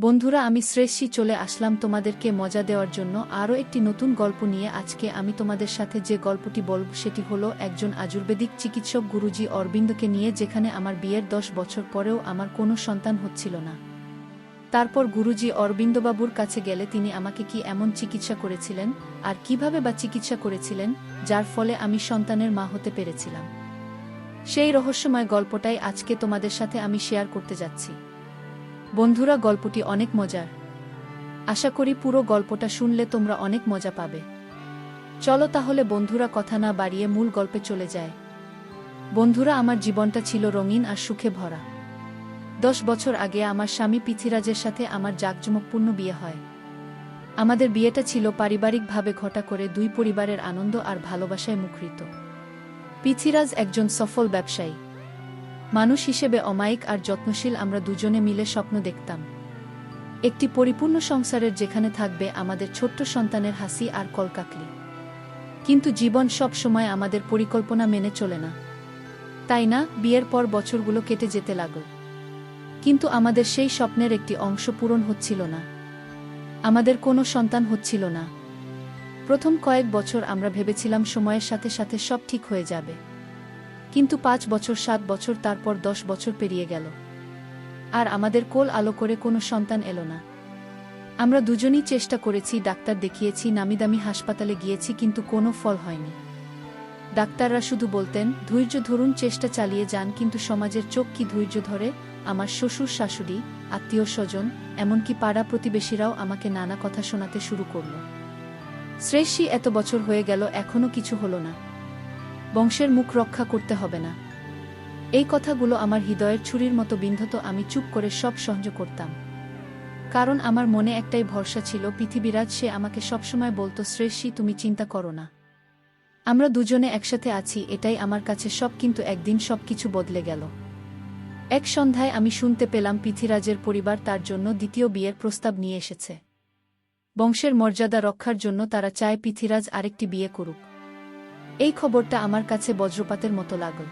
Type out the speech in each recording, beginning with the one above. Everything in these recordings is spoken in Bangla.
বন্ধুরা, আমি শ্রেষ্ঠী চলে আসলাম তোমাদেরকে মজা দেওয়ার জন্য আরও একটি নতুন গল্প নিয়ে। আজকে আমি তোমাদের সাথে যে গল্পটি বলব সেটি হলো একজন আয়ুর্বেদিক চিকিৎসক গুরুজি অরবিন্দকে নিয়ে, যেখানে আমার বিয়ের 10 বছর পরেও আমার কোনো সন্তান হচ্ছিল না। তারপর গুরুজি অরবিন্দবাবুর কাছে গেলে তিনি আমাকে কি এমন চিকিৎসা করেছিলেন আর কিভাবে বা চিকিৎসা করেছিলেন যার ফলে আমি সন্তানের মা হতে পেরেছিলাম, সেই রহস্যময় গল্পটাই আজকে তোমাদের সাথে আমি শেয়ার করতে যাচ্ছি। বন্ধুরা, গল্পটি অনেক মজার। আশা করি পুরো গল্পটা শুনলে তোমরা অনেক মজা পাবে। চলো তাহলে বন্ধুরা, কথা না বাড়িয়ে মূল গল্পে চলে যায়। বন্ধুরা, আমার জীবনটা ছিল রঙিন আর সুখে ভরা। 10 বছর আগে আমার স্বামী পৃথ্বীরাজের সাথে আমার জাঁকজমকপূর্ণ বিয়ে হয়। আমাদের বিয়েটা ছিল পারিবারিকভাবে ঘটা করে, দুই পরিবারের আনন্দ আর ভালোবাসায় মুখরিত। পৃথ্বীরাজ একজন সফল ব্যবসায়ী মানুষ হিসেবে অমায়িক আর যত্নশীল। আমরা দুজনে মিলে স্বপ্ন দেখতাম একটি পরিপূর্ণ সংসারের, যেখানে থাকবে আমাদের ছোট্ট সন্তানের হাসি আর কলকাকলি। কিন্তু জীবন সব সময় আমাদের পরিকল্পনা মেনে চলে না, তাই না? বিয়ের পর বছরগুলো কেটে যেতে লাগল, কিন্তু আমাদের সেই স্বপ্নের একটি অংশ পূরণ হচ্ছিল না। আমাদের কোনো সন্তান হচ্ছিল না। প্রথম কয়েক বছর আমরা ভেবেছিলাম সময়ের সাথে সাথে সব ঠিক হয়ে যাবে, কিন্তু 5 বছর, 7 বছর, তারপর 10 বছর পেরিয়ে গেল, আর আমাদের কোল আলো করে কোনো সন্তান এলো না। আমরা দুজনেই চেষ্টা করেছি, ডাক্তার দেখিয়েছি, নামিদামি হাসপাতালে গিয়েছি, কিন্তু কোনো ফল হয়নি। ডাক্তাররা শুধু বলতেন, ধৈর্য ধরুন, চেষ্টা চালিয়ে যান। কিন্তু সমাজের চোখ কি ধৈর্য ধরে? আমার শ্বশুর, শাশুড়ি, আত্মীয় স্বজন, এমনকি পাড়া প্রতিবেশীরাও আমাকে নানা কথা শোনাতে শুরু করল। শ্রেষ্ঠী, এত বছর হয়ে গেল, এখনও কিছু হলো না। বংশের মুখ রক্ষা করতে হবে না। এই কথাগুলো আমার হৃদয়ের ছুরির মতো বিন্ধত। আমি চুপ করে সব সহ্য করতাম, কারণ আমার মনে একটাই ভরসা ছিল, পৃথ্বীরাজ। সে আমাকে সবসময় বলতো, শ্রেষ্ঠী, তুমি চিন্তা করো না, আমরা দুজনে একসাথে আছি, এটাই আমার কাছে সব। কিন্তু একদিন সবকিছু বদলে গেল। এক সন্ধ্যায় আমি শুনতে পেলাম পৃথ্বীরাজের পরিবার তার জন্য দ্বিতীয় বিয়ের প্রস্তাব নিয়ে এসেছে। বংশের মর্যাদা রক্ষার জন্য তারা চায় পৃথ্বীরাজ আরেকটি বিয়ে করুক। এই খবরটা আমার কাছে বজ্রপাতের মতো লাগল।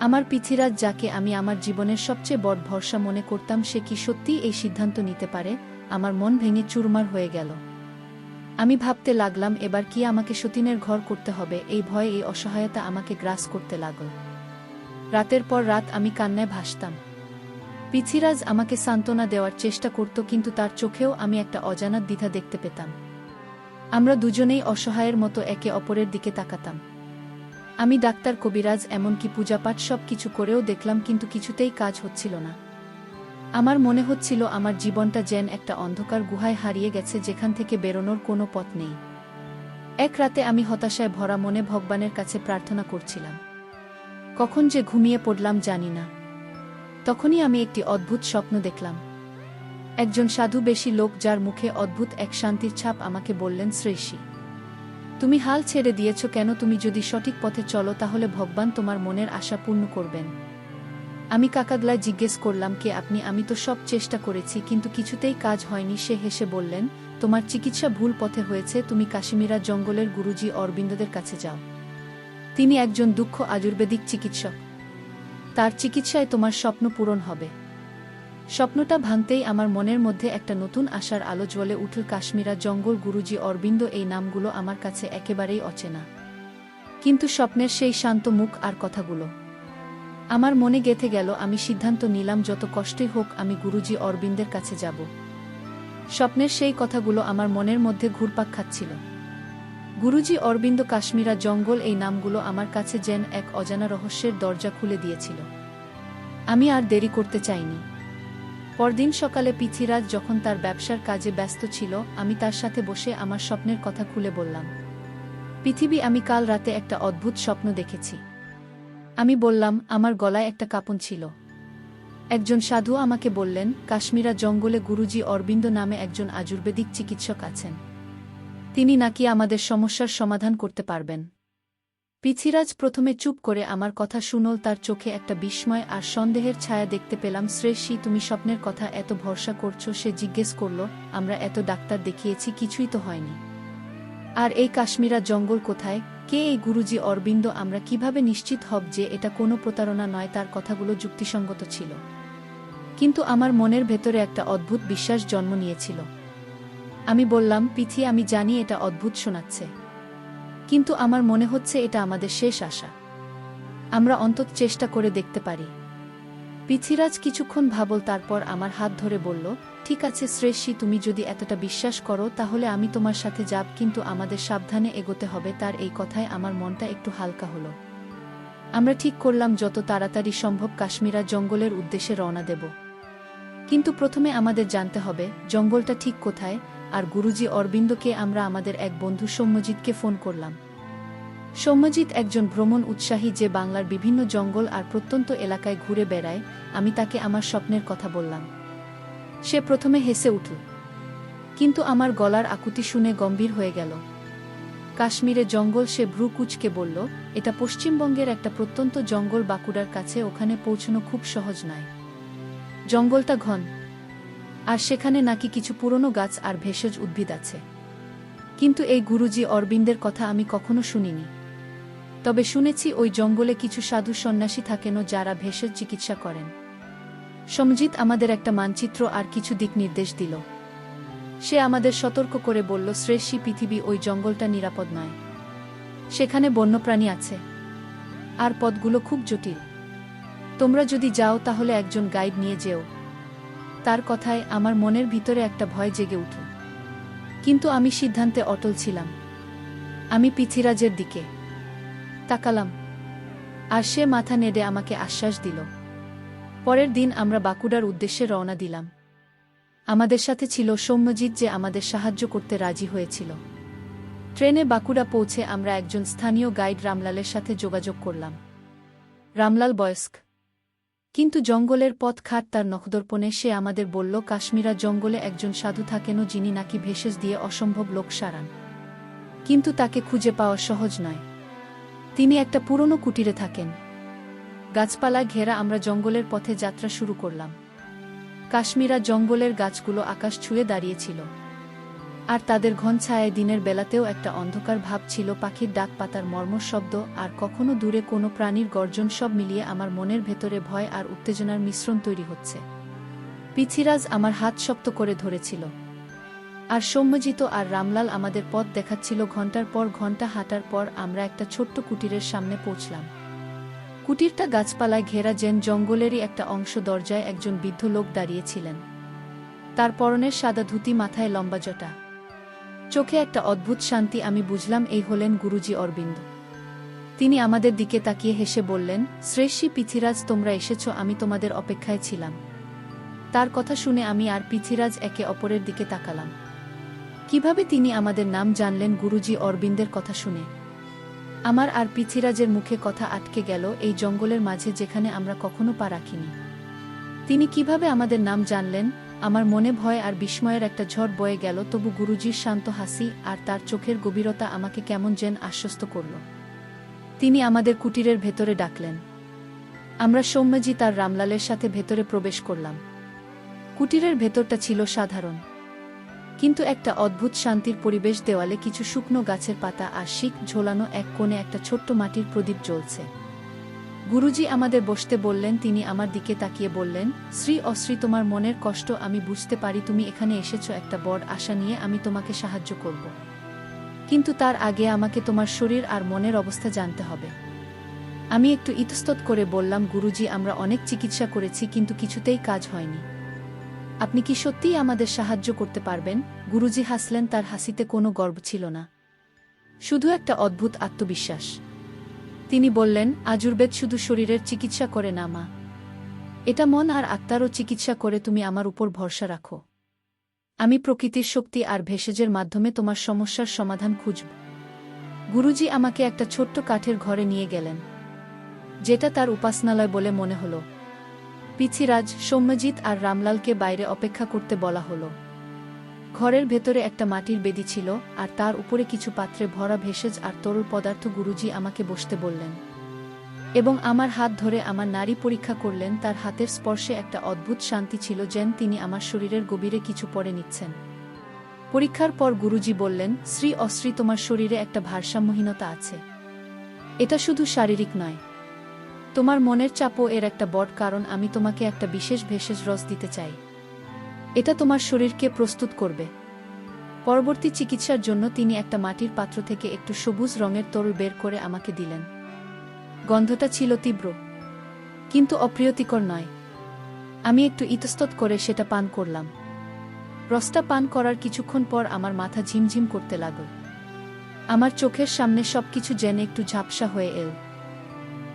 আমার পৃথ্বীরাজ, যাকে আমি আমার জীবনের সবচেয়ে বড় ভরসা মনে করতাম, সে কি সত্যিই এই সিদ্ধান্ত নিতে পারে? আমার মন ভেঙে চুরমার হয়ে গেল। আমি ভাবতে লাগলাম, এবার কি আমাকে সতীনের ঘর করতে হবে? এই ভয়, এই অসহায়তা আমাকে গ্রাস করতে লাগল। রাতের পর রাত আমি কান্নায় ভাসতাম। পৃথ্বীরাজ আমাকে সান্ত্বনা দেওয়ার চেষ্টা করত, কিন্তু তার চোখেও আমি একটা অজানা দ্বিধা দেখতে পেতাম। আমরা দুজনেই অসহায়ের মতো একে অপরের দিকে তাকাতাম। আমি ডাক্তার, কবিরাজ, এমনকি পূজাপাঠ সব কিছু করেও দেখলাম, কিন্তু কিছুতেই কাজ হচ্ছিল না। আমার মনে হচ্ছিল আমার জীবনটা যেন একটা অন্ধকার গুহায় হারিয়ে গেছে, যেখান থেকে বেরোনোর কোনো পথ নেই। এক রাতে আমি হতাশায় ভরা মনে ভগবানের কাছে প্রার্থনা করছিলাম। কখন যে ঘুমিয়ে পড়লাম জানি না। তখনই আমি একটি অদ্ভুত স্বপ্ন দেখলাম। একজন সাধু বেশী লোক, যার মুখে অদ্ভুত এক শান্তির ছাপ, আমাকে বললেন, শ্রেষ্ঠী, তুমি হাল ছেড়ে দিয়েছ কেন? তুমি যদি সঠিক পথে চলো, তাহলে ভগবান তোমার মনের আশা পূর্ণ করবেন। আমি কাকাগলায় জিজ্ঞেস করলাম, কে আপনি? আমি তো সব চেষ্টা করেছি, কিন্তু কিছুতেই কাজ হয়নি। সে হেসে বললেন, তোমার চিকিৎসা ভুল পথে হয়েছে। তুমি কাশ্মীরা জঙ্গলের গুরুজি অরবিন্দদের কাছে যাও। তিনি একজন দক্ষ আয়ুর্বেদিক চিকিৎসক। তার চিকিৎসায় তোমার স্বপ্ন পূরণ হবে। স্বপ্নটা ভাঙতেই আমার মনের মধ্যে একটা নতুন আশার আলো জ্বলে উঠল। কাশ্মীরা জঙ্গল, গুরুজি অরবিন্দ, এই নামগুলো আমার কাছে একেবারেই অচেনা, কিন্তু স্বপ্নের সেই শান্ত মুখ আর কথাগুলো আমার মনে গেঁথে গেল। আমি সিদ্ধান্ত নিলাম, যত কষ্টই হোক আমি গুরুজি অরবিন্দের কাছে যাব। স্বপ্নের সেই কথাগুলো আমার মনের মধ্যে ঘুরপাক খাচ্ছিল। গুরুজি অরবিন্দ, কাশ্মীরা জঙ্গল, এই নামগুলো আমার কাছে যেন এক অজানা রহস্যের দরজা খুলে দিয়েছিল। আমি আর দেরি করতে চাইনি। পরদিন সকালে পৃথ্বীরাজ যখন তার ব্যবসার কাজে ব্যস্ত ছিল, আমি তার সাথে বসে আমার স্বপ্নের কথা খুলে বললাম, পৃথিবী, আমি কাল রাতে একটা অদ্ভুত স্বপ্ন দেখেছি। আমি বললাম, আমার গলায় একটা কাঁপন ছিল। একজন সাধু আমাকে বললেন, কাশ্মীরা জঙ্গলে গুরুজি অরবিন্দ নামে একজন আয়ুর্বেদিক চিকিৎসক আছেন। তিনি নাকি আমাদের সমস্যার সমাধান করতে পারবেন। পৃথ্বীরাজ প্রথমে চুপ করে আমার কথা শুনল। তার চোখে একটা বিস্ময় আর সন্দেহের ছায়া দেখতে পেলাম। শ্রেষ্ঠী, তুমি স্বপ্নের কথা এত ভরসা করছো? সে জিজ্ঞেস করল। আমরা এত ডাক্তার দেখিয়েছি, কিছুই তো হয়নি। আর এই কাশ্মীরা জঙ্গল কোথায়? কে এই গুরুজি অরবিন্দ? আমরা কিভাবে নিশ্চিত হব যে এটা কোনো প্রতারণা নয়? তার কথাগুলো যুক্তিসঙ্গত ছিল, কিন্তু আমার মনের ভেতরে একটা অদ্ভুত বিশ্বাস জন্ম নিয়েছিল। আমি বললাম, পিথি, আমি জানি এটা অদ্ভুত শোনাচ্ছে, কিন্তু আমার মনে হচ্ছে এটা আমাদের শেষ আশা। আমরা অন্তত চেষ্টা করে দেখতে পারি। পৃথ্বীরাজ কিছুক্ষণ ভাবল, তারপর আমার হাত ধরে বলল, ঠিক আছে শ্রেষ্ঠী, তুমি যদি এতটা বিশ্বাস করো তাহলে আমি তোমার সাথে যাব, কিন্তু আমাদের সাবধানে এগোতে হবে। তার এই কথায় আমার মনটা একটু হালকা হলো। আমরা ঠিক করলাম যত তাড়াতাড়ি সম্ভব কাশ্মীরা জঙ্গলের উদ্দেশ্যে রওনা দেব। কিন্তু প্রথমে আমাদের জানতে হবে জঙ্গলটা ঠিক কোথায়। আর গুরুজি অরবিন্দকে আমরা আমাদের এক বন্ধু সৌম্যজিৎকে ফোন করলাম। সৌম্যজিৎ একজন ভ্রমণ উৎসাহী যে বাংলার বিভিন্ন জঙ্গল আর প্রত্যন্ত এলাকায় ঘুরে বেড়ায়। আমি তাকে আমার স্বপ্নের কথা বললাম। সে প্রথমে হেসে উঠল, কিন্তু আমার গলার আকুতি শুনে গম্ভীর হয়ে গেল। কাশ্মীরে জঙ্গল? সে ভ্রু কুঁচকে বলল, এটা পশ্চিমবঙ্গের একটা প্রত্যন্ত জঙ্গল, বাঁকুড়ার কাছে। ওখানে পৌঁছানো খুব সহজ নয়। জঙ্গলটা ঘন, আর সেখানে নাকি কিছু পুরনো গাছ আর ভেষজ উদ্ভিদ আছে। কিন্তু এই গুরুজি অরবিন্দের কথা আমি কখনো শুনিনি। তবে শুনেছি ওই জঙ্গলে কিছু সাধু সন্ন্যাসী থাকেন যারা ভেষজ চিকিৎসা করেন। সৌম্যজিৎ আমাদের একটা মানচিত্র আর কিছু দিক নির্দেশ দিল। সে আমাদের সতর্ক করে বলল, শ্রেষ্ঠী, পৃথিবী ওই জঙ্গলটা নিরাপদ নয়। সেখানে বন্যপ্রাণী আছে, আর পথগুলো খুব জটিল। তোমরা যদি যাও তাহলে একজন গাইড নিয়ে যেও। তার কথায় আমার মনের ভিতরে একটা ভয় জেগে উঠল, কিন্তু আমি সিদ্ধান্তে অটল ছিলাম। আমি পৃথ্বীরাজের দিকে তাকালাম, আর সে মাথা নেড়ে আমাকে আশ্বাস দিল। পরের দিন আমরা বাঁকুড়ার উদ্দেশ্যে রওনা দিলাম। আমাদের সাথে ছিল সৌম্যজিৎ, যে আমাদের সাহায্য করতে রাজি হয়েছিল। ট্রেনে বাঁকুড়া পৌঁছে আমরা একজন স্থানীয় গাইড রামলালের সাথে যোগাযোগ করলাম। রামলাল বয়স্ক, কিন্তু জঙ্গলের পথ খাট তার নখদর্পণে। সে আমাদের বলল, কাশ্মীরা জঙ্গলে একজন সাধু থাকেন যিনি নাকি ভেষজ দিয়ে অসম্ভব লোক সারান, কিন্তু তাকে খুঁজে পাওয়া সহজ নয়। তিনি একটা পুরনো কুটিরে থাকেন। গাছপালায় ঘেরা আমরা জঙ্গলের পথে যাত্রা শুরু করলাম। কাশ্মীরা জঙ্গলের গাছগুলো আকাশ ছুঁয়ে দাঁড়িয়েছিল, আর তাদের ঘন ছায়ায় দিনের বেলাতেও একটা অন্ধকার ভাব ছিল। পাখির ডাক, পাতার মর্মর শব্দ, আর কখনো দূরে কোনো প্রাণীর গর্জন, সব মিলিয়ে আমার মনের ভেতরে ভয় আর উত্তেজনার মিশ্রণ তৈরি হচ্ছে। পৃথ্বীরাজ আমার হাত শক্ত করে ধরেছিল, আর সৌম্যজিৎ আর রামলাল আমাদের পথ দেখাচ্ছিল। ঘণ্টার পর ঘণ্টা হাঁটার পর আমরা একটা ছোট্ট কুটিরের সামনে পৌঁছলাম। কুটিরটা গাছপালায় ঘেরা, যেন জঙ্গলেরই একটা অংশ। দরজায় একজন বৃদ্ধ লোক দাঁড়িয়েছিলেন। তার পরনের সাদা ধুতি, মাথায় লম্বা জটা, চোখে একটা অদ্ভুত শান্তি। আমি বুঝলাম এই হলেন গুরুজি অরবিন্দ। তিনি আমাদের দিকে তাকিয়ে হেসে বললেন, শ্রেষ্ঠী, পৃথ্বীরাজ, তোমরা এসেছ, আমি তোমাদের অপেক্ষায় ছিলাম। তার কথা শুনে আমি আর পৃথ্বীরাজ একে অপরের দিকে তাকালাম। কিভাবে তিনি আমাদের নাম জানলেন গুরুজি অরবিন্দের কথা শুনে? আমার আর পৃথ্বীরাজের মুখে কথা আটকে গেল। এই জঙ্গলের মাঝে, যেখানে আমরা কখনো পা রাখিনি, তিনি কিভাবে আমাদের নাম জানলেন? আমার মনে ভয় আর বিস্ময়ের একটা ঝড় বয়ে গেল। তবু গুরুজির শান্ত হাসি আর তার চোখের গভীরতা আমাকে কেমন যেন আশ্বস্ত করল। তিনি আমাদের কুটিরের ভেতরে ডাকলেন। আমরা সৌম্যজিৎ আর রামলালের সাথে ভেতরে প্রবেশ করলাম। কুটিরের ভেতরটা ছিল সাধারণ, কিন্তু একটা অদ্ভুত শান্তির পরিবেশ। দেওয়ালে কিছু শুকনো গাছের পাতা আর শিক ঝোলানো। এক কোণে একটা ছোট্ট মাটির প্রদীপ জ্বলছে। গুরুজি আমাদের বসতে বললেন। তিনি আমার দিকে তাকিয়ে বললেন, শ্রী অশ্রী, তোমার মনের কষ্ট আমি বুঝতে পারি। তুমি এখানে এসেছ একটা বড় আশা নিয়ে। আমি তোমাকে সাহায্য করব, কিন্তু তার আগে আমাকে তোমার শরীর আর মনের অবস্থা জানতে হবে। আমি একটু ইতস্তত করে বললাম, গুরুজি, আমরা অনেক চিকিৎসা করেছি, কিন্তু কিছুতেই কাজ হয়নি। আপনি কি সত্যিই আমাদের সাহায্য করতে পারবেন? গুরুজি হাসলেন। তার হাসিতে কোনো গর্ব ছিল না, শুধু একটা অদ্ভুত আত্মবিশ্বাস। তিনি বললেন, আয়ুর্বেদ শুধু শরীরের চিকিৎসা করে না মা, এটা মন আর আত্মারও চিকিৎসা করে। তুমি আমার উপর ভরসা রাখো। আমি প্রকৃতির শক্তি আর ভেষজের মাধ্যমে তোমার সমস্যার সমাধান খুঁজব। গুরুজি আমাকে একটা ছোট্ট কাঠের ঘরে নিয়ে গেলেন, যেটা তার উপাসনালয় বলে মনে হলো। পৃথ্বীরাজ, সৌম্যজিৎ আর রামলালকে বাইরে অপেক্ষা করতে বলা হলো। ঘরের ভেতরে একটা মাটির বেদি ছিল, আর তার উপরে কিছু পাত্রে ভরা ভেষজ আর তরল পদার্থ। গুরুজি আমাকে বসতে বললেন এবং আমার হাত ধরে আমার নাড়ি পরীক্ষা করলেন। তার হাতের স্পর্শে একটা অদ্ভুত শান্তি ছিল, যেন তিনি আমার শরীরের গভীরে কিছু পড়ে নিচ্ছেন। পরীক্ষার পর গুরুজি বললেন, শ্রী অশ্রী, তোমার শরীরে একটা ভারসাম্যহীনতা আছে। এটা শুধু শারীরিক নয়, তোমার মনের চাপও এর একটা বড় কারণ। আমি তোমাকে একটা বিশেষ ভেষজ রস দিতে চাই। এটা তোমার শরীরকে প্রস্তুত করবে। পরবর্তী চিকিৎসার জন্য তিনি একটা মাটির পাত্র থেকে একটু সবুজ রঙের তরল বের করে আমাকে দিলেন। গন্ধটা ছিল তীব্র, কিন্তু অপ্রীতিকর নয়। আমি একটু ইতস্তত করে সেটা পান করলাম। রসটা পান করার কিছুক্ষণ পর আমার মাথা ঝিমঝিম করতে লাগল। আমার চোখের সামনে সবকিছু যেন একটু ঝাপসা হয়ে এল।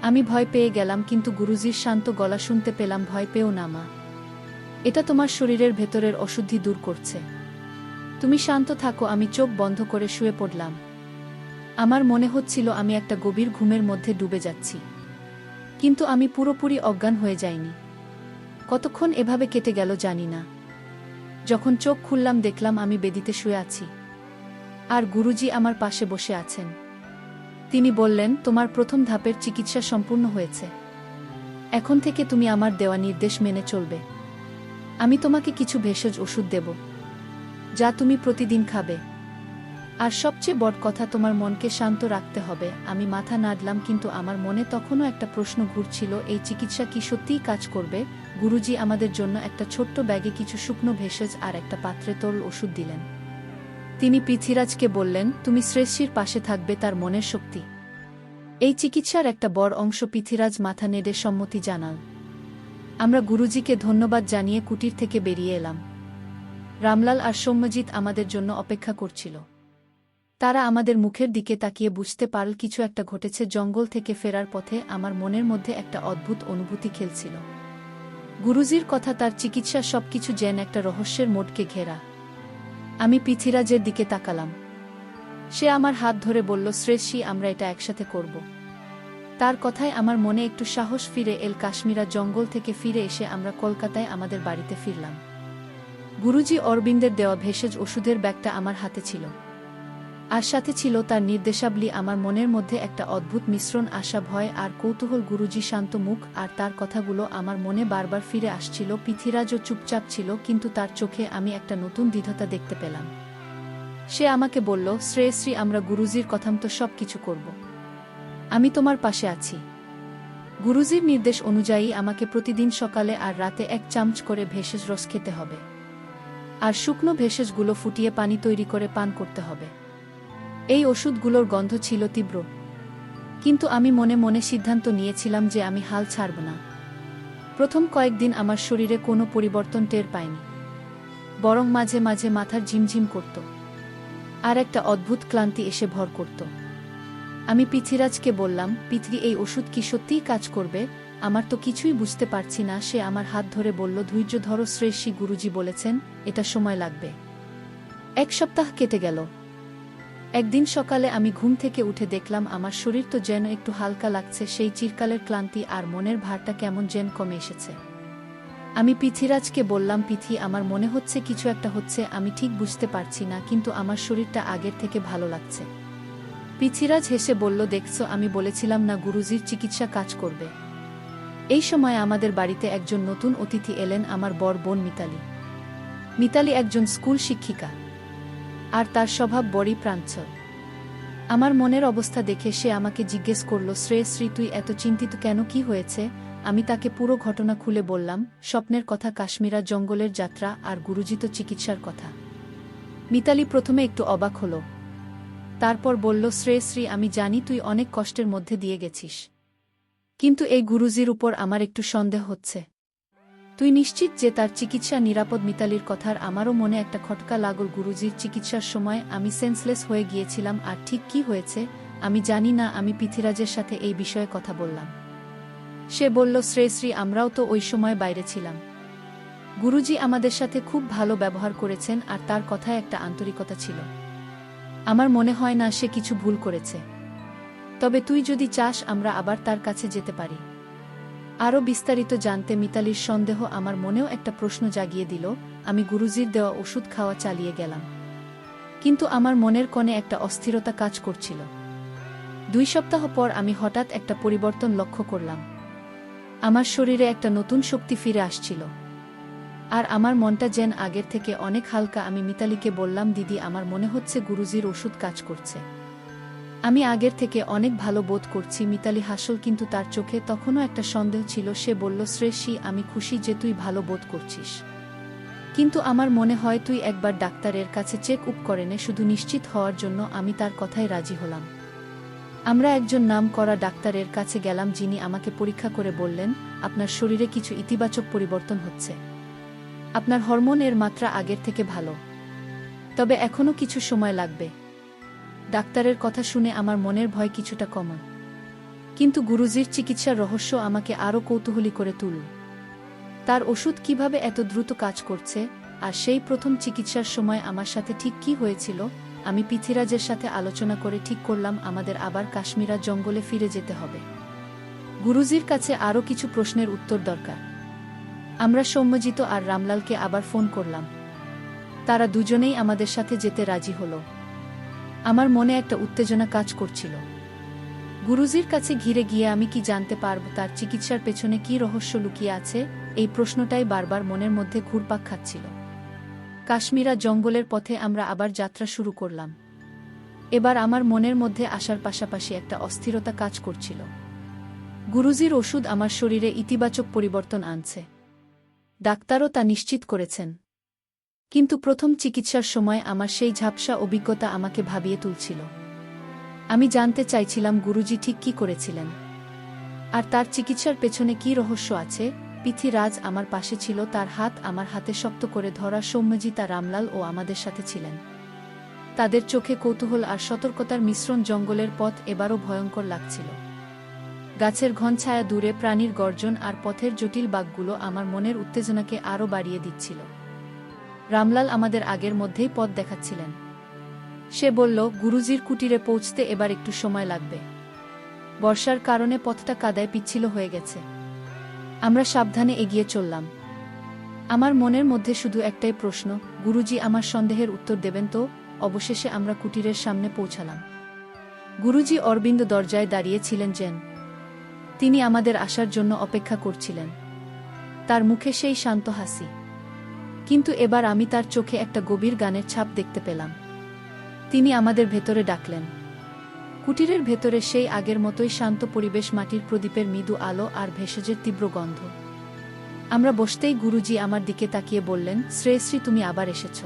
আমি ভয় পেয়ে গেলাম, কিন্তু গুরুজির শান্ত গলা শুনতে পেলাম, ভয় পেও না মা। এটা তোমার শরীরের ভেতরের অশুদ্ধি দূর করছে। তুমি শান্ত থাকো। আমি চোখ বন্ধ করে শুয়ে পড়লাম। আমার মনে হচ্ছিল আমি একটা গভীর ঘুমের মধ্যে ডুবে যাচ্ছি, কিন্তু আমি পুরোপুরি অজ্ঞান হয়ে যাইনি। কতক্ষণ এভাবে কেটে গেল জানি না। যখন চোখ খুললাম দেখলাম আমি বেদিতে শুয়ে আছি, আর গুরুজি আমার পাশে বসে আছেন। তিনি বললেন, তোমার প্রথম ধাপের চিকিৎসা সম্পূর্ণ হয়েছে। এখন থেকে তুমি আমার দেওয়া নির্দেশ মেনে চলবে। আমি তোমাকে কিছু ভেষজ ওষুধ দেব, যা তুমি প্রতিদিন খাবে। আর সবচেয়ে বড় কথা, তোমার মনকে শান্ত রাখতে হবে। আমি মাথা নাড়লাম, কিন্তু আমার মনে তখনও একটা প্রশ্ন ঘুরছিল, এই চিকিৎসা কি সত্যিই কাজ করবে? গুরুজি আমাদের জন্য একটা ছোট্ট ব্যাগে কিছু শুকনো ভেষজ আর একটা পাত্রে তরল ওষুধ দিলেন। তিনি পৃথ্বীরাজকে বললেন, তুমি শ্রেষ্ঠীর পাশে থাকবে, তার মনের শক্তি। এই চিকিৎসার একটা বড় অংশ পৃথ্বীরাজ মাথা নেড়ে সম্মতি জানাল। আমরা গুরুজিকে ধন্যবাদ জানিয়ে কুটির থেকে বেরিয়ে এলাম। রামলাল আর সৌম্যজিৎ আমাদের জন্য অপেক্ষা করছিল। তারা আমাদের মুখের দিকে তাকিয়ে বুঝতে পারল কিছু একটা ঘটেছে। জঙ্গল থেকে ফেরার পথে আমার মনের মধ্যে একটা অদ্ভুত অনুভূতি খেলছিল। গুরুজির কথা, তার চিকিৎসা, সবকিছু যেন একটা রহস্যের মোড়কে ঘেরা। আমি পৃথ্বীরাজের দিকে তাকালাম। সে আমার হাত ধরে বলল, শ্রেষ্ঠী, আমরা এটা একসাথে করব। তার কথায় আমার মনে একটু সাহস ফিরে এল। কাশ্মীরা জঙ্গল থেকে ফিরে এসে আমরা কলকাতায় আমাদের বাড়িতে ফিরলাম। গুরুজি অরবিন্দের দেওয়া ভেষজ ওষুধের ব্যাগটা আমার হাতে ছিল, আর সাথে ছিল তার নির্দেশাবলী। আমার মনের মধ্যে একটা অদ্ভুত মিশ্রণ, আশা, ভয় আর কৌতূহল। গুরুজি শান্ত মুখ, আর তার কথাগুলো আমার মনে বারবার ফিরে আসছিল। পৃথ্বীরাজও চুপচাপ ছিল, কিন্তু তার চোখে আমি একটা নতুন দ্বিধা দেখতে পেলাম। সে আমাকে বলল, শ্রেয়শ্রী, আমরা গুরুজির কথামতো সব কিছু করব। আমি তোমার পাশে আছি। গুরুজির নির্দেশ অনুযায়ী আমাকে প্রতিদিন সকালে আর রাতে 1 চামচ করে ভেষজ রস খেতে হবে, আর শুকনো ভেষজগুলো ফুটিয়ে পানি তৈরি করে পান করতে হবে। এই ওষুধগুলোর গন্ধ ছিল তীব্র, কিন্তু আমি মনে মনে সিদ্ধান্ত নিয়েছিলাম যে আমি হাল ছাড়ব না। প্রথম কয়েকদিন আমার শরীরে কোনো পরিবর্তন টের পাইনি, বরং মাঝে মাঝে মাথার ঝিমঝিম করত, আর একটা অদ্ভুত ক্লান্তি এসে ভর করত। আমি পৃথ্বীরাজকে বললাম, পৃথ্বী, এই ওষুধ কি সত্যিই কাজ করবে? আমার তো কিছুই বুঝতে পারছি না। সে আমার হাত ধরে বলল, ধৈর্য ধরো শ্রেষ্ঠী, গুরুজি বলেছেন এটা সময় লাগবে। 1 সপ্তাহ কেটে গেল। একদিন সকালে আমি ঘুম থেকে উঠে দেখলাম আমার শরীর তো যেন একটু হালকা লাগছে। সেই চিরকালের ক্লান্তি আর মনের ভারটা কেমন যেন কমে এসেছে। আমি পৃথ্বীরাজকে বললাম, পৃথ্বী, আমার মনে হচ্ছে কিছু একটা হচ্ছে। আমি ঠিক বুঝতে পারছি না, কিন্তু আমার শরীরটা আগের থেকে ভালো লাগছে। পৃথ্বীরাজ হেসে বলল, দেখছো, আমি বলেছিলাম না গুরুজির চিকিৎসা কাজ করবে। এই সময় আমাদের বাড়িতে একজন নতুন অতিথি এলেন, আমার বড় বোন মিতালি। মিতালি একজন স্কুল শিক্ষিকা, আর তার স্বভাব বড়ই প্রাঞ্জল। আমার মনের অবস্থা দেখে সে আমাকে জিজ্ঞেস করল, শ্রেয়শ্রী, তুই এত চিন্তিত কেন? কি হয়েছে? আমি তাকে পুরো ঘটনা খুলে বললাম, স্বপ্নের কথা, কাশ্মীরা জঙ্গলের যাত্রা, আর গুরুজিত চিকিৎসার কথা। মিতালি প্রথমে একটু অবাক হল, তারপর বলল, শ্রেয়শ্রী, আমি জানি তুই অনেক কষ্টের মধ্যে দিয়ে গেছিস, কিন্তু এই গুরুজির উপর আমার একটু সন্দেহ হচ্ছে। তুই নিশ্চিত যে তার চিকিৎসা নিরাপদ? মিতালির কথার আমারও মনে একটা খটকা লাগল। গুরুজির চিকিৎসার সময় আমি সেন্সলেস হয়ে গিয়েছিলাম, আর ঠিক কি হয়েছে আমি জানি না। আমি পৃথ্বীরাজের সাথে এই বিষয়ে কথা বললাম। সে বলল, শ্রেয়শ্রী, আমরাও তো ওই সময় বাইরে ছিলাম। গুরুজি আমাদের সাথে খুব ভালো ব্যবহার করেছেন, আর তার কথায় একটা আন্তরিকতা ছিল। আমার মনে হয় না সে কিছু ভুল করেছে। তবে তুই যদি চাস, আমরা আবার তার কাছে যেতে পারি। আরও বিস্তারিত জানতে মিতালির সন্দেহ আমার মনেও একটা প্রশ্ন জাগিয়ে দিল। আমি গুরুজির দেওয়া ওষুধ খাওয়া চালিয়ে গেলাম, কিন্তু আমার মনের কোণে একটা অস্থিরতা কাজ করছিল। 2 সপ্তাহ পর আমি হঠাৎ একটা পরিবর্তন লক্ষ্য করলাম। আমার শরীরে একটা নতুন শক্তি ফিরে আসছিল, আর আমার মনটা যেন আগের থেকে অনেক হালকা। আমি মিতালিকে বললাম, দিদি, আমার মনে হচ্ছে গুরুজির ওষুধ কাজ করছে। আমি আগের থেকে অনেক ভালো বোধ করছি। মিতালি হাসল, কিন্তু তার চোখে তখনও একটা সন্দেহ ছিল। সে বলল, শ্রেয়সী, আমি খুশি যে তুই ভালো বোধ করছিস, কিন্তু আমার মনে হয় তুই একবার ডাক্তারের কাছে চেক আপ করে নে। শুধু নিশ্চিত হওয়ার জন্য আমি তার কথায় রাজি হলাম। আমরা একজন নাম করা ডাক্তারের কাছে গেলাম, যিনি আমাকে পরীক্ষা করে বললেন, আপনার শরীরে কিছু ইতিবাচক পরিবর্তন হচ্ছে। আপনার হরমোনের মাত্রা আগের থেকে ভালো, তবে এখনও কিছু সময় লাগবে। ডাক্তারের কথা শুনে আমার মনের ভয় কিছুটা কমল, কিন্তু গুরুজির চিকিৎসার রহস্য আমাকে আরও কৌতূহলী করে তুলল। তার ওষুধ কিভাবে এত দ্রুত কাজ করছে, আর সেই প্রথম চিকিৎসার সময় আমার সাথে ঠিক কী হয়েছিল। আমি পৃথ্বীরাজের সাথে আলোচনা করে ঠিক করলাম আমাদের আবার কাশ্মীরা জঙ্গলে ফিরে যেতে হবে। গুরুজির কাছে আরও কিছু প্রশ্নের উত্তর দরকার। আমরা সৌম্যজিৎ আর রামলালকে আবার ফোন করলাম। তারা দুজনেই আমাদের সাথে যেতে রাজি হলো। আমার মনে একটা উত্তেজনা কাজ করছিল। গুরুজির কাছে ঘিরে গিয়ে আমি কি জানতে পারব তার চিকিৎসার পেছনে কী রহস্য লুকিয়ে আছে, এই প্রশ্নটাই বারবার মনের মধ্যে ঘুরপাক খাচ্ছিল। কাশ্মীরা জঙ্গলের পথে আমরা আবার যাত্রা শুরু করলাম। এবার আমার মনের মধ্যে আসার পাশাপাশি একটা অস্থিরতা কাজ করছিল। গুরুজির ওষুধ আমার শরীরে ইতিবাচক পরিবর্তন আনছে, ডাক্তারও তা নিশ্চিত করেছেন, কিন্তু প্রথম চিকিৎসার সময় আমার সেই ঝাপসা অভিজ্ঞতা আমাকে ভাবিয়ে তুলছিল। আমি জানতে চাইছিলাম গুরুজি ঠিক কী করেছিলেন, আর তার চিকিৎসার পেছনে কী রহস্য আছে। পৃথ্বীরাজ আমার পাশে ছিল, তার হাত আমার হাতে শক্ত করে ধরা। সৌম্যজিৎ আর রামলাল ও আমাদের সাথে ছিলেন। তাদের চোখে কৌতূহল আর সতর্কতার মিশ্রণ। জঙ্গলের পথ এবারও ভয়ঙ্কর লাগছিল। গাছের ঘন ছায়া, দূরে প্রাণীর গর্জন আর পথের জটিল বাঁকগুলো আমার মনের উত্তেজনাকে আরও বাড়িয়ে দিচ্ছিল। রামলাল আমাদের আগের মধ্যেই পথ দেখাচ্ছিলেন। সে বলল, গুরুজির কুটিরে পৌঁছতে এবার একটু সময় লাগবে। বর্ষার কারণে পথটা কাদায় পিচ্ছিল হয়ে গেছে। আমরা সাবধানে এগিয়ে চললাম। আমার মনের মধ্যে শুধু একটাই প্রশ্ন, গুরুজি আমার সন্দেহের উত্তর দেবেন তো। অবশেষে আমরা কুটিরের সামনে পৌঁছালাম। গুরুজি অরবিন্দ দরজায় দাঁড়িয়ে ছিলেন যেন তিনি আমাদের আসার জন্য অপেক্ষা করছিলেন। তার মুখে সেই শান্ত হাসি, কিন্তু এবার আমি তার চোখে একটা গভীর গানের ছাপ দেখতে পেলাম। তিনি আমাদের ভেতরে ডাকলেন। কুটিরের ভেতরে সেই আগের মতোই শান্ত পরিবেশ, মাটির প্রদীপের মৃদু আলো আর ভেষজের তীব্র গন্ধ। আমরা বসতেই গুরুজি আমার দিকে তাকিয়ে বললেন, শ্রেয়শ্রী, তুমি আবার এসেছ।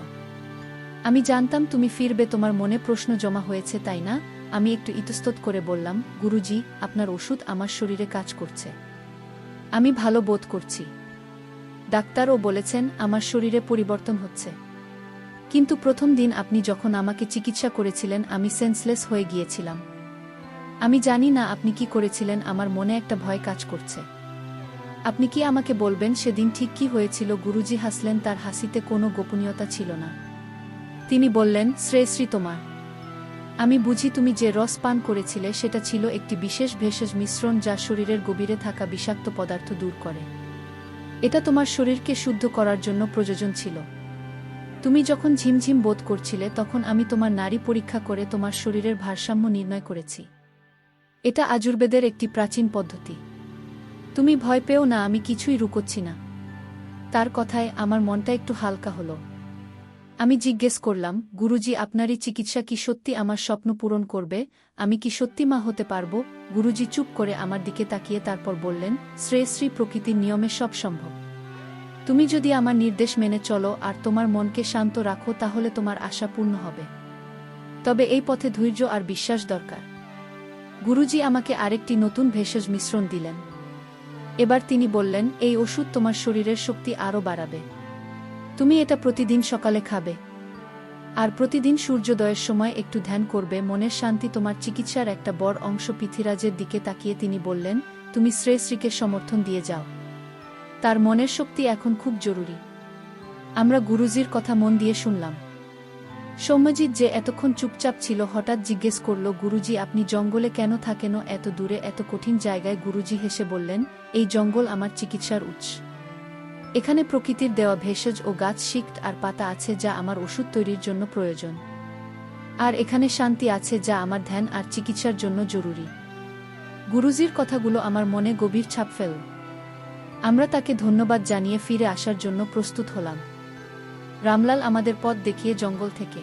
আমি জানতাম তুমি ফিরবে। তোমার মনে প্রশ্ন জমা হয়েছে, তাই না? আমি একটু ইতস্তত করে বললাম, গুরুজি, আপনার ওষুধ আমার শরীরে কাজ করছে। আমি ভালো বোধ করছি। ডাক্তারও বলেছেন আমার শরীরে পরিবর্তন হচ্ছে। কিন্তু প্রথম দিন আপনি যখন আমাকে চিকিৎসা করেছিলেন আমি সেন্সলেস হয়ে গিয়েছিলাম। আমি জানি না আপনি কি করেছিলেন। আমার মনে একটা ভয় কাজ করছে। আপনি কি আমাকে বলবেন সেদিন ঠিক কি হয়েছিল? গুরুজি হাসলেন, তার হাসিতে কোনো গোপনীয়তা ছিল না। তিনি বললেন, শ্রেয়শ্রী, তোমার আমি বুঝি তুমি যে রস পান করেছিলে সেটা ছিল একটি বিশেষ ভেষজ মিশ্রণ যা শরীরের গভীরে থাকা বিষাক্ত পদার্থ দূর করে। এটা তোমার শরীরকে শুদ্ধ করার জন্য প্রয়োজন ছিল। তুমি যখন ঝিমঝিম বোধ করছিলে তখন আমি তোমার নাড়ি পরীক্ষা করে তোমার শরীরের ভারসাম্য নির্ণয় করেছি। এটা আযুর্বেদের একটি প্রাচীন পদ্ধতি। তুমি ভয় পেও না, আমি কিছুই লুকোচ্ছি না। তার কথায় আমার মনটা একটু হালকা হলো। আমি জিজ্ঞেস করলাম, গুরুজি, আপনারই চিকিৎসা কি সত্যি আমার স্বপ্ন পূরণ করবে? আমি কি সত্যি মা হতে পারবো? গুরুজি চুপ করে আমার দিকে তাকিয়ে তারপর বললেন, শ্রেয়শ্রী, প্রকৃতির নিয়মে সব সম্ভব। তুমি যদি আমার নির্দেশ মেনে চলো আর তোমার মনকে শান্ত রাখো তাহলে তোমার আশা পূর্ণ হবে। তবে এই পথে ধৈর্য আর বিশ্বাস দরকার। গুরুজি আমাকে আরেকটি নতুন ভেষজ মিশ্রণ দিলেন। এবার তিনি বললেন, এই ওষুধ তোমার শরীরের শক্তি আরও বাড়াবে। তুমি এটা প্রতিদিন সকালে খাবে, আর প্রতিদিন সূর্যোদয়ের সময় একটু ধ্যান করবে। মনের শান্তি তোমার চিকিৎসার একটা বড় অংশ। পৃথ্বীরাজের দিকে তাকিয়ে তিনি বললেন, তুমি শ্রেয়শ্রীকে সমর্থন দিয়ে যাও। তার মনের শক্তি এখন খুব জরুরি। আমরা গুরুজির কথা মন দিয়ে শুনলাম। সৌম্যজিৎ, যে এতক্ষণ চুপচাপ ছিল, হঠাৎ জিজ্ঞেস করল, গুরুজি, আপনি জঙ্গলে কেন থাকেন, এত দূরে, এত কঠিন জায়গায়? গুরুজি হেসে বললেন, এই জঙ্গল আমার চিকিৎসার উৎস। এখানে প্রকৃতির দেওয়া ভেষজ ও গাছ, শিকড় আর পাতা আছে যা আমার ওষুধ তৈরির জন্য প্রয়োজন। আর এখানে শান্তি আছে যা আমার ধ্যান আর চিকিৎসার জন্য জরুরি। গুরুজির কথাগুলো আমার মনে গভীর ছাপ ফেলল। আমরা তাকে ধন্যবাদ জানিয়ে ফিরে আসার জন্য প্রস্তুত হলাম। রামলাল আমাদের পথ দেখিয়ে জঙ্গল থেকে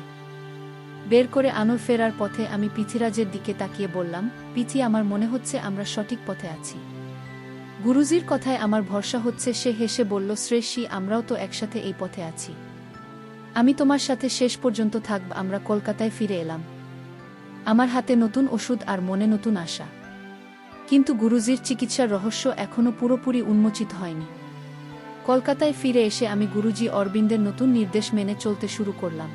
বের করে আনোর ফেরার পথে আমি পৃথিরাজের দিকে তাকিয়ে বললাম, পিথি, আমার মনে হচ্ছে আমরা সঠিক পথে আছি। গুরুজির কথায় আমার ভরসা হচ্ছে। সে হেসে বলল, শ্রেষ্ঠী, আমরাও তো একসাথে এই পথে আছি। আমি তোমার সাথে শেষ পর্যন্ত থাকব। আমরা কলকাতায় ফিরে এলাম, আমার হাতে নতুন ওষুধ আর মনে নতুন আশা। কিন্তু গুরুজির চিকিৎসার রহস্য এখনও পুরোপুরি উন্মোচিত হয়নি। কলকাতায় ফিরে এসে আমি গুরুজি অরবিন্দের নতুন নির্দেশ মেনে চলতে শুরু করলাম।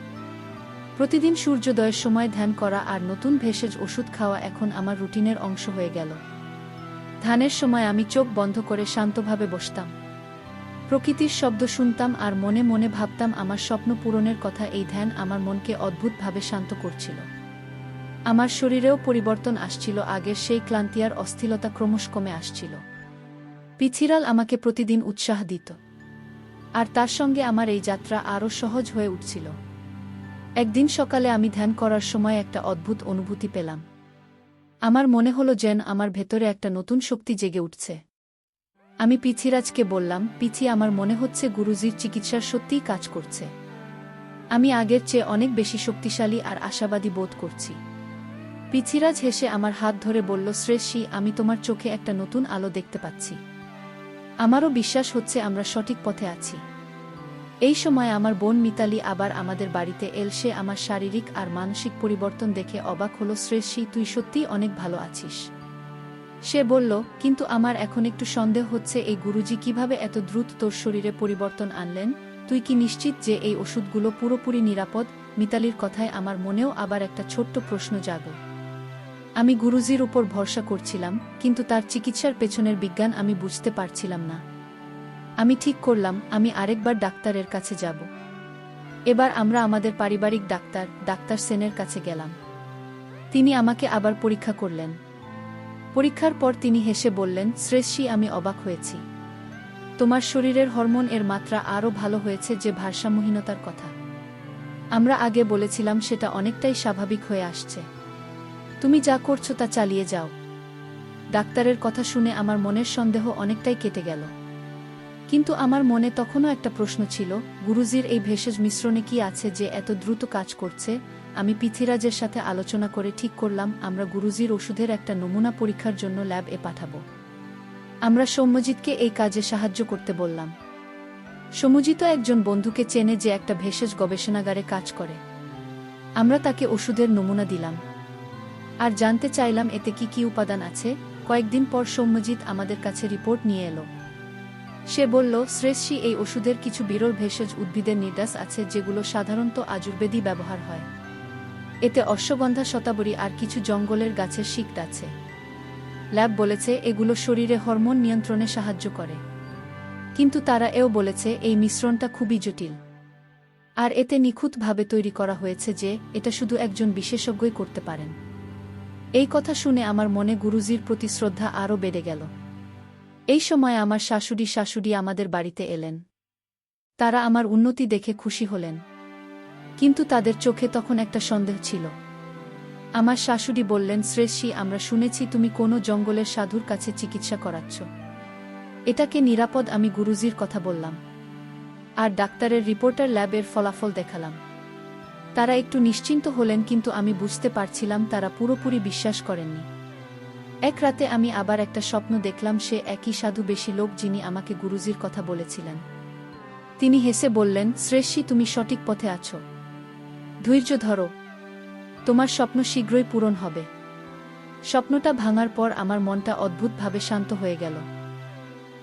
প্রতিদিন সূর্যোদয়ের সময় ধ্যান করা আর নতুন ভেষজ ওষুধ খাওয়া এখন আমার রুটিনের অংশ হয়ে গেল। ধ্যানের সময় আমি চোখ বন্ধ করে শান্তভাবে বসতাম, প্রকৃতির শব্দ শুনতাম আর মনে মনে ভাবতাম আমার স্বপ্ন পূরণের কথা। এই ধ্যান আমার মনকে অদ্ভুতভাবে শান্ত করছিল। আমার শরীরেও পরিবর্তন আসছিল। আগের সেই ক্লান্তি আর অস্থিরতা ক্রমশ কমে আসছিল। পৃথিরাল আমাকে প্রতিদিন উৎসাহ দিত, আর তার সঙ্গে আমার এই যাত্রা আরও সহজ হয়ে উঠছিল। একদিন সকালে আমি ধ্যান করার সময় একটা অদ্ভুত অনুভূতি পেলাম। আমার মনে হলো যেন আমার ভেতরে একটা নতুন শক্তি জেগে উঠছে। আমি পৃথিরাজকে বললাম, পিথি, আমার মনে হচ্ছে গুরুজির চিকিৎসার সত্যিই কাজ করছে। আমি আগের চেয়ে অনেক বেশি শক্তিশালী আর আশাবাদী বোধ করছি। পৃথিরাজ হেসে আমার হাত ধরে বলল, শ্রেষ্ঠী, আমি তোমার চোখে একটা নতুন আলো দেখতে পাচ্ছি। আমারও বিশ্বাস হচ্ছে আমরা সঠিক পথে আছি। এই সময় আমার বোন মিতালি আবার আমাদের বাড়িতে এল। সে আমার শারীরিক আর মানসিক পরিবর্তন দেখে অবাক হলো। শ্রেষ্ঠী, তুই সত্যিই অনেক ভালো আছিস, সে বলল। কিন্তু আমার এখন একটু সন্দেহ হচ্ছে, এই গুরুজি কিভাবে এত দ্রুত তোর শরীরে পরিবর্তন আনলেন? তুই কি নিশ্চিত যে এই ওষুধগুলো পুরোপুরি নিরাপদ? মিতালির কথায় আমার মনেও আবার একটা ছোট্ট প্রশ্ন জাগল। আমি গুরুজির উপর ভরসা করছিলাম, কিন্তু তার চিকিৎসার পেছনের বিজ্ঞান আমি বুঝতে পারছিলাম না। আমি ঠিক করলাম, আমি আরেকবার ডাক্তারের কাছে যাব। এবার আমরা আমাদের পারিবারিক ডাক্তার সেনের কাছে গেলাম। তিনি আমাকে আবার পরীক্ষা করলেন। পরীক্ষার পর তিনি হেসে বললেন, শ্রেষ্ঠী, আমি অবাক হয়েছি। তোমার শরীরের হরমোন এর মাত্রা আরও ভালো হয়েছে। যে ভারসাম্যহীনতার কথা আমরা আগে বলেছিলাম, সেটা অনেকটাই স্বাভাবিক হয়ে আসছে। তুমি যা করছো তা চালিয়ে যাও। ডাক্তারের কথা শুনে আমার মনের সন্দেহ অনেকটাই কেটে গেল। কিন্তু আমার মনে তখনও একটা প্রশ্ন ছিল, গুরুজির এই ভেষজ মিশ্রণে কি আছে যে এত দ্রুত কাজ করছে? আমি পৃথিরাজের সাথে আলোচনা করে ঠিক করলাম, আমরা গুরুজির ওষুধের একটা নমুনা পরীক্ষার জন্য ল্যাব-এ পাঠাবো। আমরা সৌম্যজিৎকে এই কাজে সাহায্য করতে বললাম। সৌম্যজিৎ একজন বন্ধুকে চেনে যে একটা ভেষজ গবেষণাগারে কাজ করে। আমরা তাকে ওষুধের নমুনা দিলাম আর জানতে চাইলাম এতে কি কি উপাদান আছে। কয়েকদিন পর সৌম্যজিৎ আমাদের কাছে রিপোর্ট নিয়ে এলো। সে বলল, শ্রেষ্ঠী, এই ওষুধের কিছু বিরল ভেষজ উদ্ভিদের নির্যাস আছে যেগুলো সাধারণত আয়ুর্বেদে ব্যবহার হয়। এতে অশ্বগন্ধা, শতাবরী আর কিছু জঙ্গলের গাছের শিকড় আছে। ল্যাব বলেছে এগুলো শরীরে হরমোন নিয়ন্ত্রণে সাহায্য করে। কিন্তু তারা এও বলেছে এই মিশ্রণটা খুবই জটিল আর এতে নিখুঁতভাবে তৈরি করা হয়েছে যে এটা শুধু একজন বিশেষজ্ঞই করতে পারেন। এই কথা শুনে আমার মনে গুরুজির প্রতি শ্রদ্ধা আরও বেড়ে গেল। এই সময় আমার শাশুড়ি আমাদের বাড়িতে এলেন। তারা আমার উন্নতি দেখে খুশি হলেন, কিন্তু তাদের চোখে তখন একটা সন্দেহ ছিল। আমার শাশুড়ি বললেন, শ্রেষ্ঠী, আমরা শুনেছি তুমি কোনো জঙ্গলের সাধুর কাছে চিকিৎসা করাচ্ছ। এটাকে নিরাপদ? আমি গুরুজির কথা বললাম আর ডাক্তারের রিপোর্টার ল্যাবের ফলাফল দেখালাম। তারা একটু নিশ্চিন্ত হলেন, কিন্তু আমি বুঝতে পারছিলাম তারা পুরোপুরি বিশ্বাস করেননি। এক রাতে আমি আবার একটা স্বপ্ন দেখলাম। সে একই সাধু, বেশি লোক, যিনি আমাকে গুরুজির কথা বলেছিলেন। তিনি হেসে বললেন, শ্রেষ্ঠী, তুমি সঠিক পথে আছো। ধৈর্য ধরো, তোমার স্বপ্ন শীঘ্রই পূরণ হবে। স্বপ্নটা ভাঙার পর আমার মনটা অদ্ভুতভাবে শান্ত হয়ে গেল।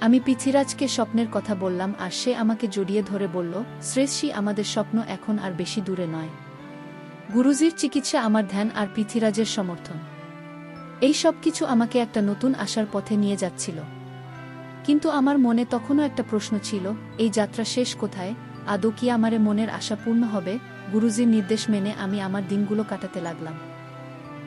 আমি পৃথিরাজকে স্বপ্নের কথা বললাম আর সে আমাকে জড়িয়ে ধরে বলল, শ্রেষ্ঠী, আমাদের স্বপ্ন এখন আর বেশি দূরে নয়। গুরুজির চিকিৎসা, আমার ধ্যান আর পৃথিরাজের সমর্থন, এই সব কিছু আমাকে একটা নতুন আশার পথে নিয়ে যাচ্ছিল। কিন্তু আমার মনে তখনও একটা প্রশ্ন ছিল, এই যাত্রা শেষ কোথায়? আদৌ কি আমার মনের আশা পূর্ণ হবে? গুরুজির নির্দেশ মেনে আমি আমার দিনগুলো কাটাতে লাগলাম।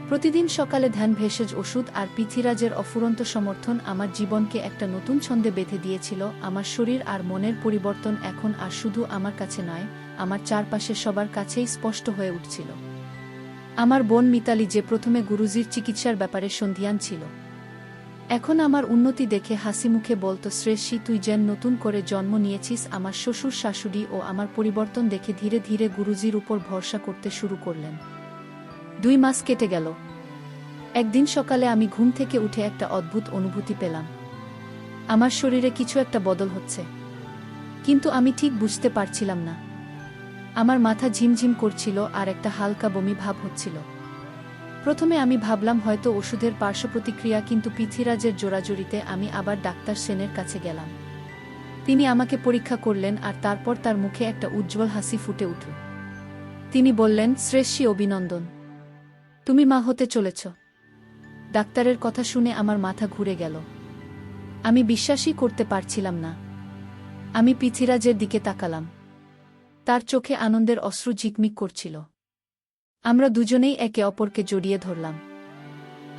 প্রতিদিন সকালে ধ্যান, ভেষজ ওষুধ আর পৃথিরাজের অফুরন্ত সমর্থন আমার জীবনকে একটা নতুন ছন্দে বেঁধে দিয়েছিল। আমার শরীর আর মনের পরিবর্তন এখন আর শুধু আমার কাছে নয়, আমার চারপাশে সবার কাছেই স্পষ্ট হয়ে উঠছিল। আমার বোন মিতালি, যে প্রথমে গুরুজির চিকিৎসার ব্যাপারে সন্দিহান ছিল, এখন আমার উন্নতি দেখে হাসি মুখে বলতো, শ্রেষ্ঠী, তুই যেন নতুন করে জন্ম নিয়েছিস। আমার শ্বশুর শাশুড়ি ও আমার পরিবর্তন দেখে ধীরে ধীরে গুরুজির উপর ভরসা করতে শুরু করলেন। 2 মাস কেটে গেল। একদিন সকালে আমি ঘুম থেকে উঠে একটা অদ্ভুত অনুভূতি পেলাম। আমার শরীরে কিছু একটা বদল হচ্ছে, কিন্তু আমি ঠিক বুঝতে পারছিলাম না। আমার মাথা ঝিমঝিম করছিল আর একটা হালকা বমি ভাব হচ্ছিল। প্রথমে আমি ভাবলাম হয়তো ওষুধের পার্শ্বপ্রতিক্রিয়া, কিন্তু পৃথ্বীরাজের জোরাজুরিতে আমি আবার ডাক্তার সেনের কাছে গেলাম। তিনি আমাকে পরীক্ষা করলেন আর তারপর তার মুখে একটা উজ্জ্বল হাসি ফুটে উঠল। তিনি বললেন, শ্রেষ্ঠী অভিনন্দন, তুমি মা হতে চলেছ। ডাক্তারের কথা শুনে আমার মাথা ঘুরে গেল। আমি বিশ্বাসই করতে পারছিলাম না। আমি পৃথ্বীরাজের দিকে তাকালাম। তার চোখে আনন্দের অশ্রু ঝিকমিক করছিল। আমরা দুজনেই একে অপরকে জড়িয়ে ধরলাম।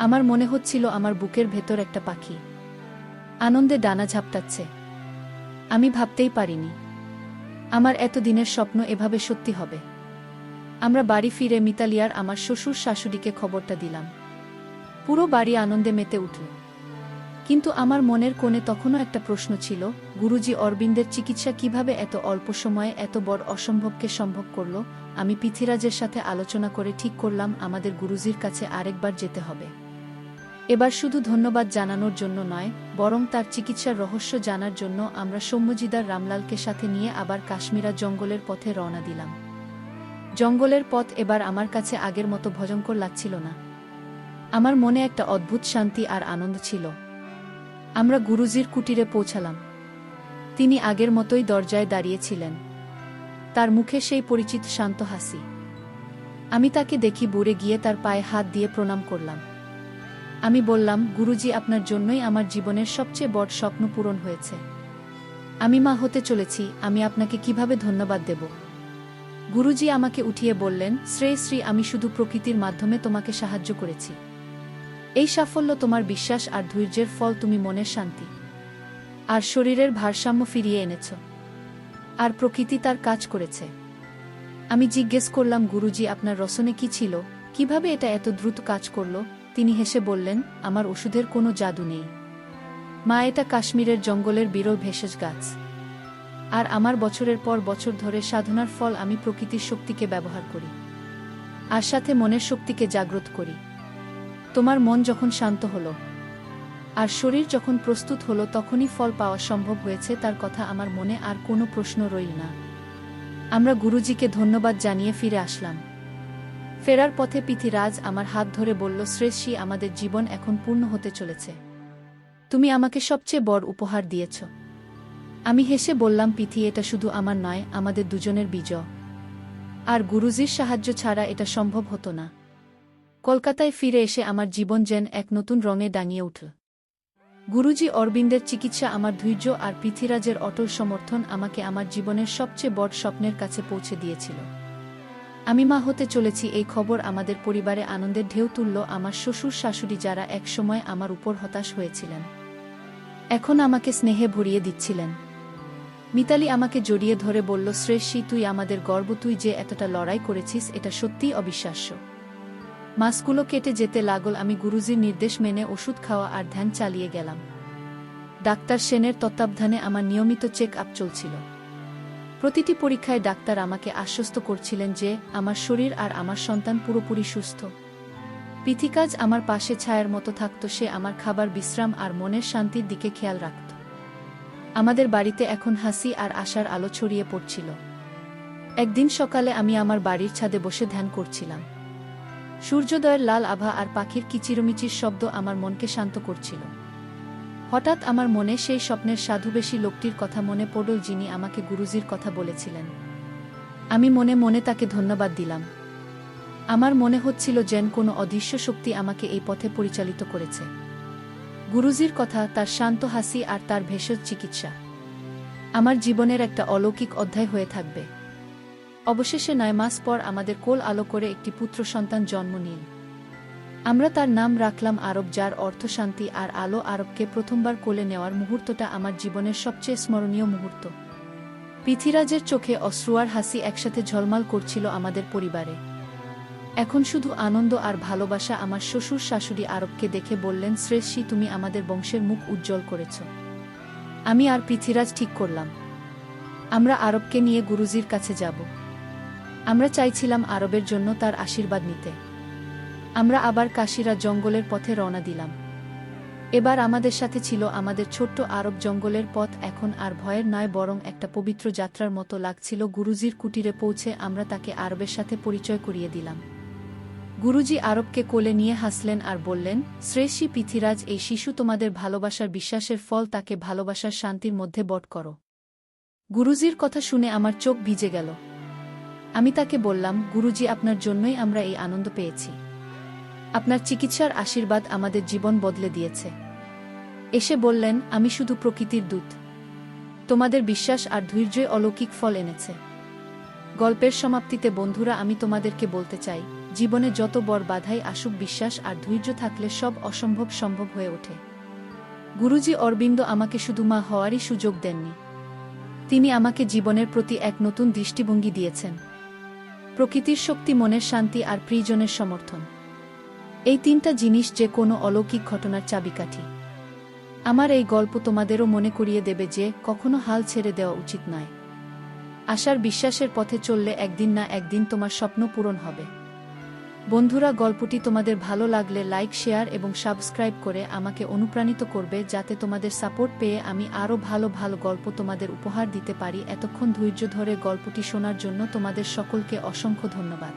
আমার মনে হচ্ছিল আমার বুকের ভেতর একটা পাখি আনন্দে ডানা ঝাপটাচ্ছে। আমি ভাবতেই পারিনি আমার এতদিনের স্বপ্ন এভাবে সত্যি হবে। আমরা বাড়ি ফিরে মিতালি আর আমার শ্বশুর শাশুড়িকে খবরটা দিলাম। পুরো বাড়ি আনন্দে মেতে উঠল। কিন্তু আমার মনের কোণে তখনও একটা প্রশ্ন ছিল, গুরুজি অরবিন্দের চিকিৎসা কিভাবে এত অল্প সময়ে এত বড় অসম্ভবকে সম্ভব করল। আমি পৃথ্বীরাজের সাথে আলোচনা করে ঠিক করলাম আমাদের গুরুজির কাছে আরেকবার যেতে হবে। এবার শুধু ধন্যবাদ জানানোর জন্য নয়, বরং তার চিকিৎসার রহস্য জানার জন্য। আমরা সৌম্যজিদার রামলালকে সাথে নিয়ে আবার কাশ্মীরা জঙ্গলের পথে রওনা দিলাম। জঙ্গলের পথ এবার আমার কাছে আগের মতো ভয়ঙ্কর লাগছিল না। আমার মনে একটা অদ্ভুত শান্তি আর আনন্দ ছিল। আমরা গুরুজির কুটিরে পৌঁছালাম। তিনি আগের মতোই দরজায় দাঁড়িয়েছিলেন, তার মুখে সেই পরিচিত শান্ত হাসি। আমি তাকে দেখি বুড়ে গিয়ে তার পায়ে হাত দিয়ে প্রণাম করলাম। আমি বললাম, গুরুজি, আপনার জন্যই আমার জীবনের সবচেয়ে বড় স্বপ্ন পূরণ হয়েছে। আমি মা হতে চলেছি, আমি আপনাকে কিভাবে ধন্যবাদ দেব? গুরুজি আমাকে উঠিয়ে বললেন, শ্রী, আমি শুধু প্রকৃতির মাধ্যমে তোমাকে সাহায্য করেছি। এই সাফল্য তোমার বিশ্বাস আর ধৈর্যের ফল। তুমি মনের শান্তি আর শরীরের ভারসাম্য ফিরিয়ে এনেছ, আর প্রকৃতি তার কাজ করেছে। আমি জিজ্ঞেস করলাম, গুরুজি, আপনার রসনে কি ছিল? কিভাবে এটা এত দ্রুত কাজ করল? তিনি হেসে বললেন, আমার ওষুধের কোনো জাদু নেই মা, এটা কাশ্মীরের জঙ্গলের বিরল ভেষজ গাছ। আর আমার বছরের পর বছর ধরে সাধনার ফল। আমি প্রকৃতির শক্তিকে ব্যবহার করি আর সাথে মনের শক্তিকে জাগ্রত করি। তোমার মন যখন শান্ত হলো আর শরীর যখন প্রস্তুত হলো, তখনই ফল পাওয়া সম্ভব হয়েছে। তার কথা আমার মনে আর কোনো প্রশ্ন রইল না। আমরা গুরুজিকে ধন্যবাদ জানিয়ে ফিরে আসলাম। ফেরার পথে পৃথ্বীরাজ আমার হাত ধরে বলল, শ্রেষ্ঠী, আমাদের জীবন এখন পূর্ণ হতে চলেছে। তুমি আমাকে সবচেয়ে বড় উপহার দিয়েছ। আমি হেসে বললাম, পৃথ্বী, এটা শুধু আমার নয়, আমাদের দুজনের বিজয়। আর গুরুজির সাহায্য ছাড়া এটা সম্ভব হতো না। কলকাতায় ফিরে এসে আমার জীবন যেন এক নতুন রঙে ডাঙিয়ে উঠল। গুরুজি অরবিন্দের চিকিৎসা, আমার ধৈর্য আর পৃথ্বীরাজের অটল সমর্থন আমাকে আমার জীবনের সবচেয়ে বড় স্বপ্নের কাছে পৌঁছে দিয়েছিল। আমি মা হতে চলেছি, এই খবর আমাদের পরিবারে আনন্দের ঢেউ তুলল। আমার শ্বশুর শাশুড়ি, যারা একসময় আমার উপর হতাশ হয়েছিলেন, এখন আমাকে স্নেহে ভরিয়ে দিচ্ছিলেন। মিতালি আমাকে জড়িয়ে ধরে বলল, শ্রেষ্ঠী, তুই আমাদের গর্ব। তুই যে এতটা লড়াই করেছিস, এটা সত্যিই অবিশ্বাস্য। মাসগুলো কেটে যেতে লাগল। আমি গুরুজির নির্দেশ মেনে ওষুধ খাওয়া আর ধ্যান চালিয়ে গেলাম। ডাক্তার সেনের তত্ত্বাবধানে আমার নিয়মিত চেক আপ চলছিল। প্রতিটি পরীক্ষায় ডাক্তার আমাকে আশ্বস্ত করছিলেন যে আমার শরীর আর আমার সন্তান পুরোপুরি সুস্থ। পৃথিকাজ আমার পাশে ছায়ার মতো থাকত। সে আমার খাবার, বিশ্রাম আর মনের শান্তির দিকে খেয়াল রাখত। আমাদের বাড়িতে এখন হাসি আর আশার আলো ছড়িয়ে পড়ছিল। একদিন সকালে আমি আমার বাড়ির ছাদে বসে ধ্যান করছিলাম। সূর্যোদয়ের লাল আভা আর পাখির কিচিরমিচির শব্দ আমার মনকে শান্ত করছিল। হঠাৎ আমার মনে সেই স্বপ্নের সাধুবেশী লোকটির কথা মনে পড়ল, যিনি আমাকে গুরুজির কথা বলেছিলেন। আমি মনে মনে তাকে ধন্যবাদ দিলাম। আমার মনে হচ্ছিল যেন কোনো অদৃশ্য শক্তি আমাকে এই পথে পরিচালিত করেছে। গুরুজির কথা, তার শান্ত হাসি আর তার ভেষজ চিকিৎসা আমার জীবনের একটা অলৌকিক অধ্যায় হয়ে থাকবে। অবশেষে 9 মাস পর আমাদের কোল আলো করে একটি পুত্র সন্তান জন্ম নিল। আমরা তার নাম রাখলাম আরব, যার অর্থ শান্তি আর আলো। আরবকে প্রথমবার কোলে নেওয়ার মুহূর্তটা আমার জীবনের সবচেয়ে স্মরণীয় মুহূর্ত। পৃথ্বীরাজের চোখে অশ্রু আর হাসি একসাথে ঝলমল করছিল আমাদের পরিবারে। এখন শুধু আনন্দ আর ভালোবাসা। আমার শ্বশুর শাশুড়ি আরবকে দেখে বললেন, শ্রেষ্ঠী, তুমি আমাদের বংশের মুখ উজ্জ্বল করেছ। আমি আর পৃথ্বীরাজ ঠিক করলাম, আমরা আরবকে নিয়ে গুরুজির কাছে যাব। আমরা চাইছিলাম আরবের জন্য তার আশীর্বাদ নিতে। আমরা আবার কাশিরা জঙ্গলের পথে রওনা দিলাম। এবার আমাদের সাথে ছিল আমাদের ছোট্ট আরব জঙ্গলের পথ। এখন আর ভয়ের নয়, বরং একটা পবিত্র যাত্রার মতো লাগছিল। গুরুজির কুটিরে পৌঁছে আমরা তাকে আরবের সাথে পরিচয় করিয়ে দিলাম। গুরুজি আরবকে কোলে নিয়ে হাসলেন আর বললেন, শ্রেষ্ঠী পৃথিরাজ, এই শিশু তোমাদের ভালোবাসার বিশ্বাসের ফল, তাকে ভালোবাসার শান্তির মধ্যে বট করো। গুরুজির কথা শুনে আমার চোখ ভিজে গেল। আমি তাকে বললাম, গুরুজি, আপনার জন্যই আমরা এই আনন্দ পেয়েছি। আপনার চিকিৎসার আশীর্বাদ আমাদের জীবন বদলে দিয়েছে। এসে বললেন, আমি শুধু প্রকৃতির দূত। তোমাদের বিশ্বাস আর ধৈর্যই অলৌকিক ফল এনেছে। গল্পের সমাপ্তিতে বন্ধুরা, আমি তোমাদেরকে বলতে চাই, জীবনে যত বড় বাধাই আসুক, বিশ্বাস আর ধৈর্য থাকলে সব অসম্ভব সম্ভব হয়ে ওঠে। গুরুজি অরবিন্দ আমাকে শুধু মা হওয়ারই সুযোগ দেননি, তিনি আমাকে জীবনের প্রতি এক নতুন দৃষ্টিভঙ্গি দিয়েছেন। প্রকৃতির শক্তি, মনের শান্তি আর প্রিয়জনের সমর্থন, এই তিনটা জিনিস যে কোনো অলৌকিক ঘটনার চাবিকাঠি। আমার এই গল্প তোমাদেরও মনে করিয়ে দেবে যে কখনো হাল ছেড়ে দেওয়া উচিত নয়। আশার বিশ্বাসের পথে চললে একদিন না একদিন তোমার স্বপ্ন পূরণ হবে। বন্ধুরা, গল্পটি তোমাদের ভালো লাগলে লাইক, শেয়ার এবং সাবস্ক্রাইব করে আমাকে অনুপ্রাণিত করবে, যাতে তোমাদের সাপোর্ট পেয়ে আমি আরও ভালো ভালো গল্প তোমাদের উপহার দিতে পারি। এতক্ষণ ধৈর্য ধরে গল্পটি শোনার জন্য তোমাদের সকলকে অসংখ্য ধন্যবাদ।